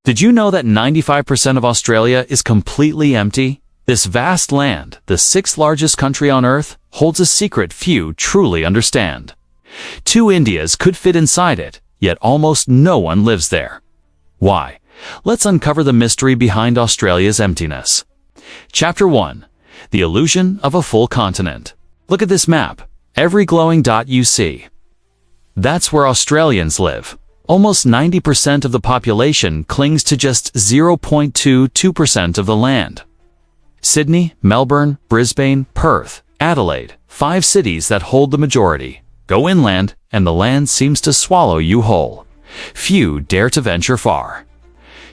Did you know that 95% of Australia is completely empty? This vast land, the sixth largest country on Earth, holds a secret few truly understand. 2 Indias could fit inside it, yet almost no one lives there. Why? Let's uncover the mystery behind Australia's emptiness. Chapter 1. The Illusion of a Full Continent. Look at this map. Every glowing dot you see. That's where Australians live. Almost 90% of the population clings to just 0.22% of the land. Sydney, Melbourne, Brisbane, Perth, Adelaide, 5 cities that hold the majority. Go inland, and the land seems to swallow you whole. Few dare to venture far.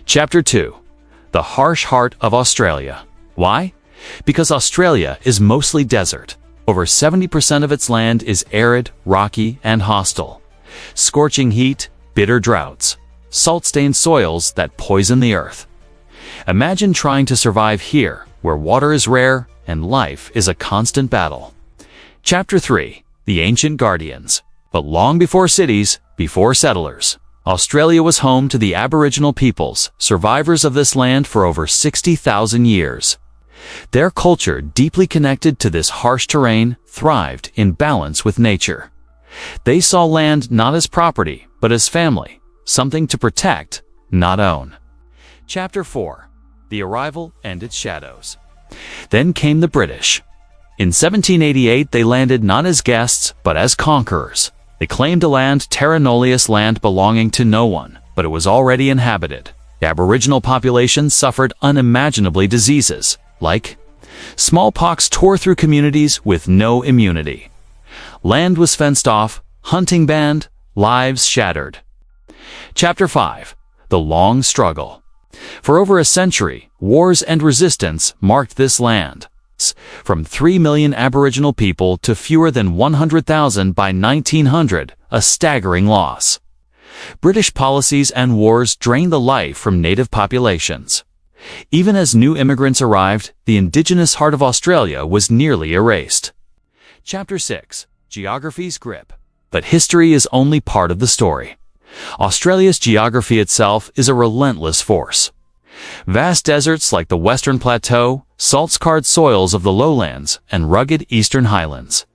Chapter 2. The Harsh Heart of Australia. Why? Because Australia is mostly desert. Over 70% of its land is arid, rocky, and hostile. Scorching heat, bitter droughts, salt-stained soils that poison the earth. Imagine trying to survive here, where water is rare and life is a constant battle. Chapter 3. The Ancient Guardians. But long before cities, before settlers, Australia was home to the Aboriginal peoples, survivors of this land for over 60,000 years. Their culture, deeply connected to this harsh terrain, thrived in balance with nature. They saw land not as property, but as family, something to protect, not own. Chapter 4. The Arrival and Its Shadows. Then came the British. In 1788, they landed not as guests, but as conquerors. They claimed a land, terra nullius, land belonging to no one, but it was already inhabited. The Aboriginal population suffered unimaginably diseases, like smallpox tore through communities with no immunity. Land was fenced off, hunting banned, lives shattered. Chapter 5. The Long Struggle. For over a century, wars and resistance marked this land. From 3 million Aboriginal people to fewer than 100,000 by 1900, a staggering loss. British policies and wars drained the life from native populations. Even as new immigrants arrived, the Indigenous heart of Australia was nearly erased. Chapter 6. Geography's Grip. But history is only part of the story. Australia's geography itself is a relentless force. Vast deserts like the Western Plateau, salt-scarred soils of the lowlands, and rugged eastern highlands.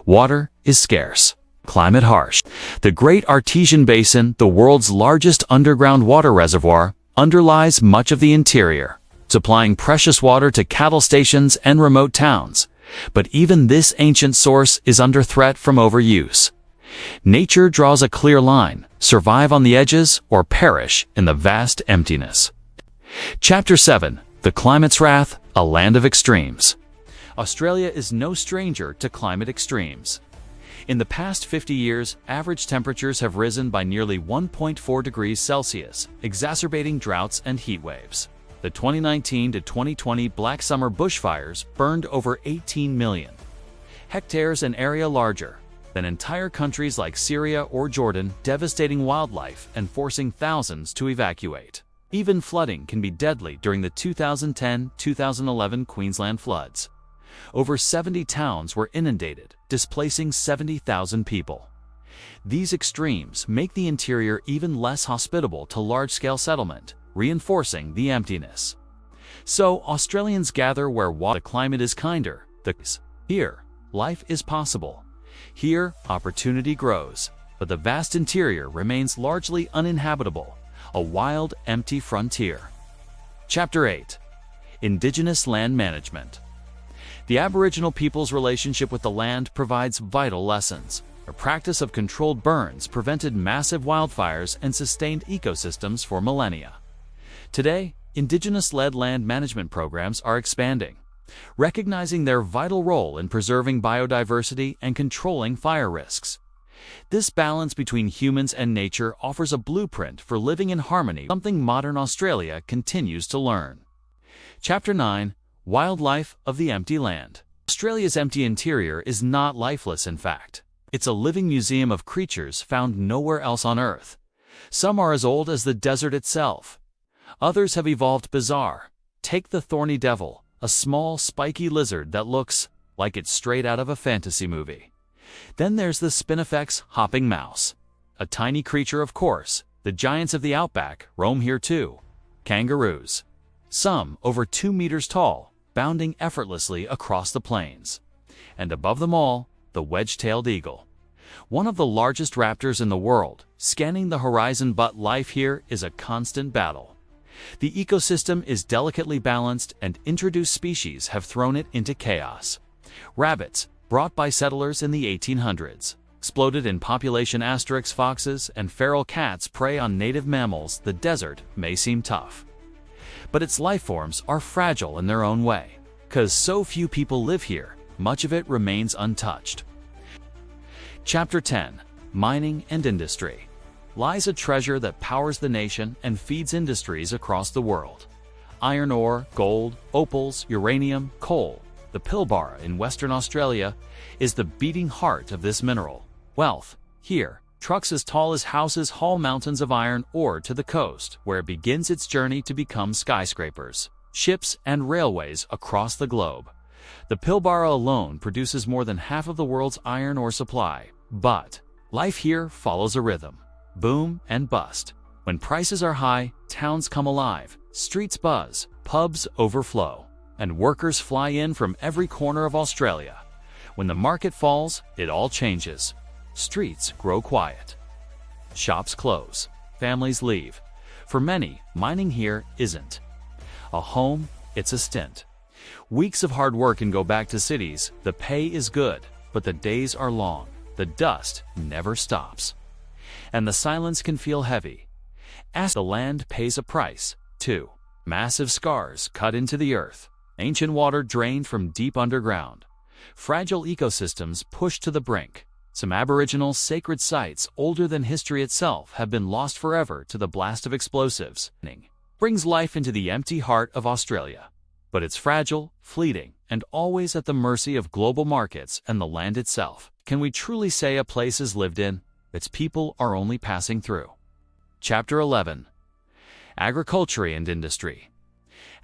Water is scarce. Climate harsh. The Great Artesian Basin, the world's largest underground water reservoir, underlies much of the interior, supplying precious water to cattle stations and remote towns. But even this ancient source is under threat from overuse. Nature draws a clear line: survive on the edges or perish in the vast emptiness. Chapter 7. The Climate's Wrath, a Land of Extremes. Australia is no stranger to climate extremes. In the past 50 years, average temperatures have risen by nearly 1.4 degrees Celsius, exacerbating droughts and heat waves. The 2019 to 2020 Black Summer bushfires burned over 18 million hectares, an area larger than entire countries like Syria or Jordan, devastating wildlife and forcing thousands to evacuate. Even flooding can be deadly during the 2010-2011 Queensland floods. Over 70 towns were inundated, displacing 70,000 people. These extremes make the interior even less hospitable to large-scale settlement, reinforcing the emptiness. So, Australians gather where the climate is kinder. Here, life is possible. Here, opportunity grows. But the vast interior remains largely uninhabitable, a wild, empty frontier. Chapter 8. Indigenous Land Management. The Aboriginal people's relationship with the land provides vital lessons. A practice of controlled burns prevented massive wildfires and sustained ecosystems for millennia. Today, Indigenous-led land management programs are expanding, recognizing their vital role in preserving biodiversity and controlling fire risks. This balance between humans and nature offers a blueprint for living in harmony, something modern Australia continues to learn. Chapter 9. Wildlife of the Empty Land. Australia's empty interior is not lifeless, in fact. It's a living museum of creatures found nowhere else on Earth. Some are as old as the desert itself. Others have evolved bizarre. Take the thorny devil, a small, spiky lizard that looks like it's straight out of a fantasy movie. Then there's the Spinifex hopping mouse. A tiny creature, of course. The giants of the Outback roam here too. Kangaroos. Some over 2 meters tall, bounding effortlessly across the plains. And above them all, the wedge-tailed eagle. One of the largest raptors in the world, scanning the horizon, but life here is a constant battle. The ecosystem is delicately balanced, and introduced species have thrown it into chaos. Rabbits, brought by settlers in the 1800s, exploded in population. Foxes and feral cats prey on native mammals. The desert may seem tough, but its life forms are fragile in their own way. 'Cause so few people live here, much of it remains untouched. Chapter 10. Mining and Industry. Lies a treasure that powers the nation and feeds industries across the world. Iron ore, gold, opals, uranium, coal. The Pilbara in Western Australia is the beating heart of this mineral. Wealth. Here, trucks as tall as houses haul mountains of iron ore to the coast, where it begins its journey to become skyscrapers, ships, and railways across the globe. The Pilbara alone produces more than half of the world's iron ore supply. But life here follows a rhythm. Boom and bust. When prices are high, towns come alive, streets buzz, pubs overflow, and workers fly in from every corner of Australia. When the market falls, it all changes. Streets grow quiet. Shops close. Families leave. For many, mining here isn't a home, it's a stint. Weeks of hard work can go back to cities. The pay is good, but the days are long. The dust never stops. And the silence can feel heavy. As the land pays a price, too. Massive scars cut into the earth. Ancient water drained from deep underground. Fragile ecosystems pushed to the brink. Some Aboriginal sacred sites older than history itself have been lost forever to the blast of explosives. Brings life into the empty heart of Australia. But it's fragile, fleeting, and always at the mercy of global markets and the land itself. Can we truly say a place is lived in? Its people are only passing through. Chapter 11. Agriculture and Industry.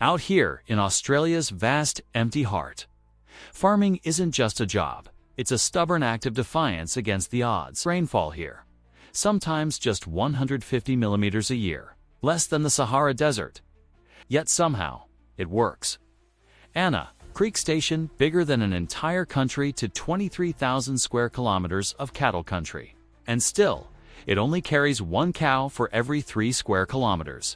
Out here in Australia's vast, empty heart, farming isn't just a job. It's a stubborn act of defiance against the odds. Rainfall here, sometimes just 150 millimeters a year, less than the Sahara Desert. Yet somehow, it works. Anna Creek Station, bigger than an entire country to 23,000 square kilometers of cattle country. And still, it only carries 1 cow for every 3 square kilometers.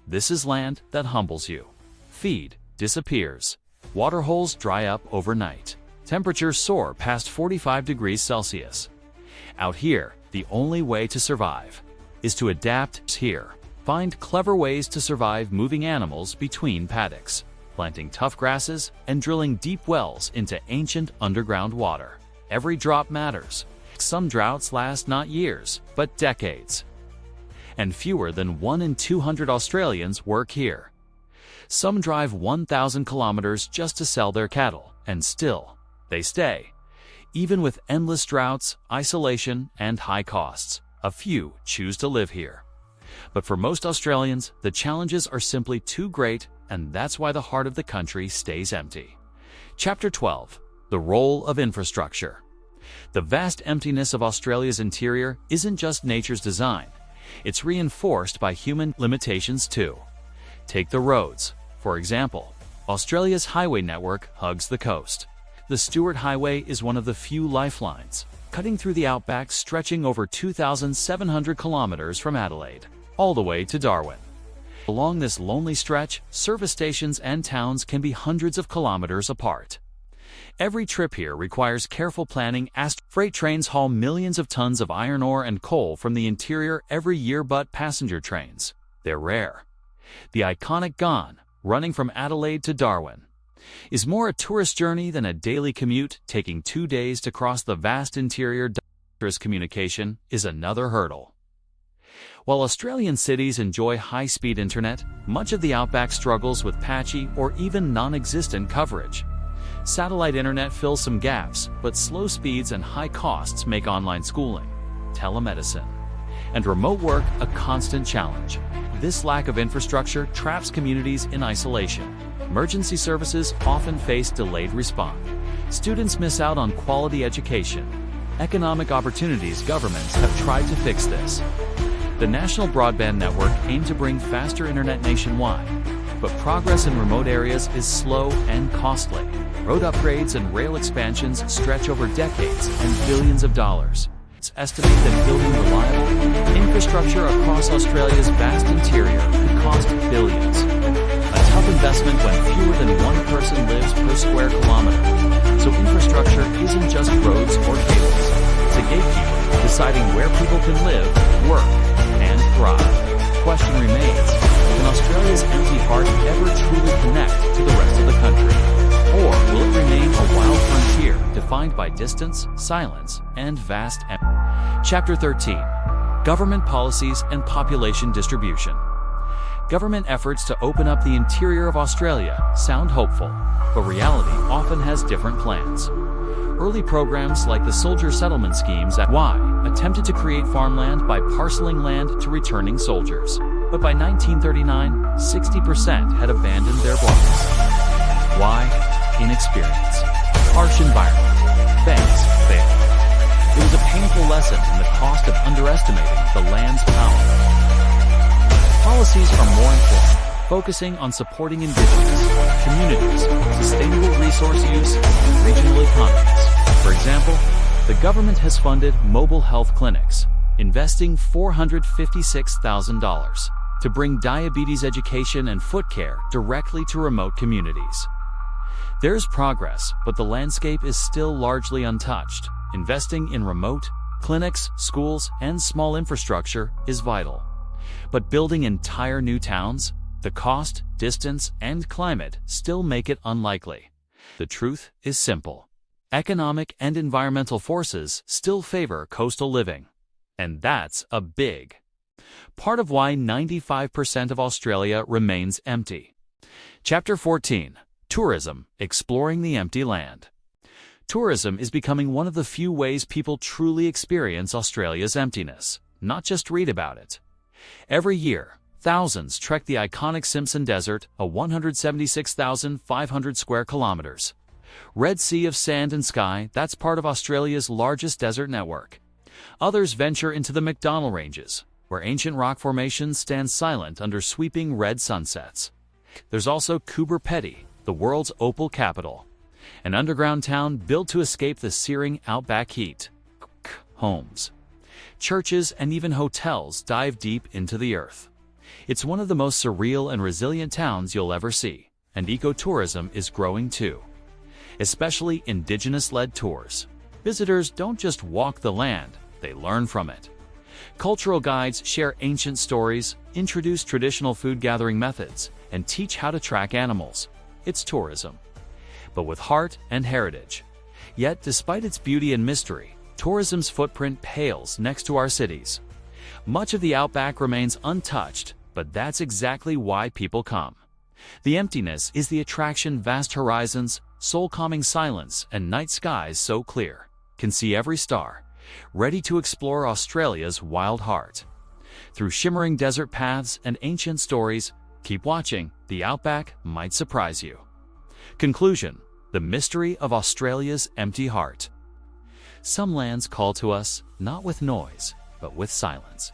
This is land that humbles you. Feed disappears. Water holes dry up overnight. Temperatures soar past 45 degrees Celsius. Out here, the only way to survive is to adapt here. Find clever ways to survive moving animals between paddocks, planting tough grasses, and drilling deep wells into ancient underground water. Every drop matters. Some droughts last not years, but decades. And fewer than 1 in 200 Australians work here. Some drive 1,000 kilometers just to sell their cattle, and still, they stay. Even with endless droughts, isolation, and high costs, a few choose to live here. But for most Australians, the challenges are simply too great, and that's why the heart of the country stays empty. Chapter 12. The Role of Infrastructure. The vast emptiness of Australia's interior isn't just nature's design. It's reinforced by human limitations too. Take the roads, for example. Australia's highway network hugs the coast. The Stuart Highway is one of the few lifelines, cutting through the Outback, stretching over 2,700 kilometers from Adelaide, all the way to Darwin. Along this lonely stretch, service stations and towns can be hundreds of kilometers apart. Every trip here requires careful planning as freight trains haul millions of tons of iron ore and coal from the interior every year, but passenger trains, they're rare. The iconic Gone, running from Adelaide to Darwin, is more a tourist journey than a daily commute, taking 2 days to cross the vast interior. Communication is another hurdle. While Australian cities enjoy high-speed internet, much of the Outback struggles with patchy or even non-existent coverage. Satellite internet fills some gaps, but slow speeds and high costs make online schooling, telemedicine, and remote work a constant challenge. This lack of infrastructure traps communities in isolation. Emergency services often face delayed response. Students miss out on quality education. Economic opportunities. Governments have tried to fix this. The national broadband network aimed to bring faster internet nationwide, but progress in remote areas is slow and costly. Road upgrades and rail expansions stretch over decades and billions of dollars. It's estimated that building reliable infrastructure across Australia's vast interior could cost billions. A tough investment when fewer than one person lives per square kilometer. So infrastructure isn't just roads or cables. It's a gatekeeper deciding where people can live, work, and thrive. The question remains, can Australia's empty heart ever truly connect to the rest of the country? Or will it remain a wild frontier defined by distance, silence, and vast empty? Chapter 13. Government Policies and Population Distribution. Government efforts to open up the interior of Australia sound hopeful, but reality often has different plans. Early programs like the soldier settlement schemes at Y attempted to create farmland by parceling land to returning soldiers. But by 1939, 60% had abandoned their blocks. Why? Inexperience. Harsh environment. Banks failed. It was a painful lesson in the cost of underestimating the land's power. Policies are more informed, focusing on supporting indigenous communities, sustainable resource use, and regional economies. For example, the government has funded mobile health clinics, investing $456,000 to bring diabetes education and foot care directly to remote communities. There's progress, but the landscape is still largely untouched. Investing in remote clinics, schools, and small infrastructure is vital. But building entire new towns, the cost, distance, and climate still make it unlikely. The truth is simple. Economic and environmental forces still favor coastal living. And that's a big part of why 95% of Australia remains empty. Chapter 14. Tourism, Exploring the Empty Land. Tourism is becoming one of the few ways people truly experience Australia's emptiness, not just read about it. Every year, thousands trek the iconic Simpson Desert, a 176,500 square kilometers. Red Sea of sand and sky, that's part of Australia's largest desert network. Others venture into the McDonnell Ranges, where ancient rock formations stand silent under sweeping red sunsets. There's also Coober Pedy, the world's opal capital, an underground town built to escape the searing outback heat. Homes, churches, and even hotels dive deep into the earth. It's one of the most surreal and resilient towns you'll ever see, and ecotourism is growing too, especially Indigenous-led tours. Visitors don't just walk the land, they learn from it. Cultural guides share ancient stories, introduce traditional food-gathering methods, and teach how to track animals. It's tourism, but with heart and heritage. Yet, despite its beauty and mystery, tourism's footprint pales next to our cities. Much of the outback remains untouched, but that's exactly why people come. The emptiness is the attraction: vast horizons, soul-calming silence, and night skies so clear, can see every star, ready to explore Australia's wild heart. Through shimmering desert paths and ancient stories, keep watching, the outback might surprise you. Conclusion: the mystery of Australia's empty heart. Some lands call to us, not with noise, but with silence.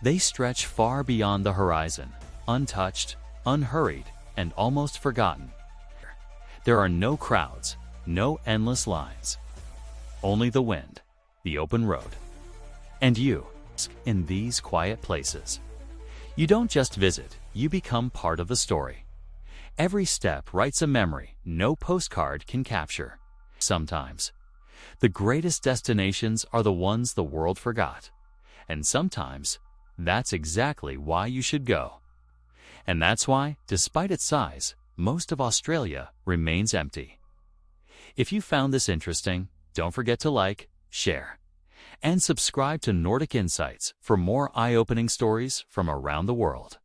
They stretch far beyond the horizon, untouched, unhurried, and almost forgotten. There are no crowds, no endless lines. Only the wind, the open road, and you, in these quiet places. You don't just visit, you become part of the story. Every step writes a memory no postcard can capture. Sometimes, the greatest destinations are the ones the world forgot. And sometimes, that's exactly why you should go. And that's why, despite its size, most of Australia remains empty. If you found this interesting, don't forget to like, share, and subscribe to Nordic Insights for more eye-opening stories from around the world.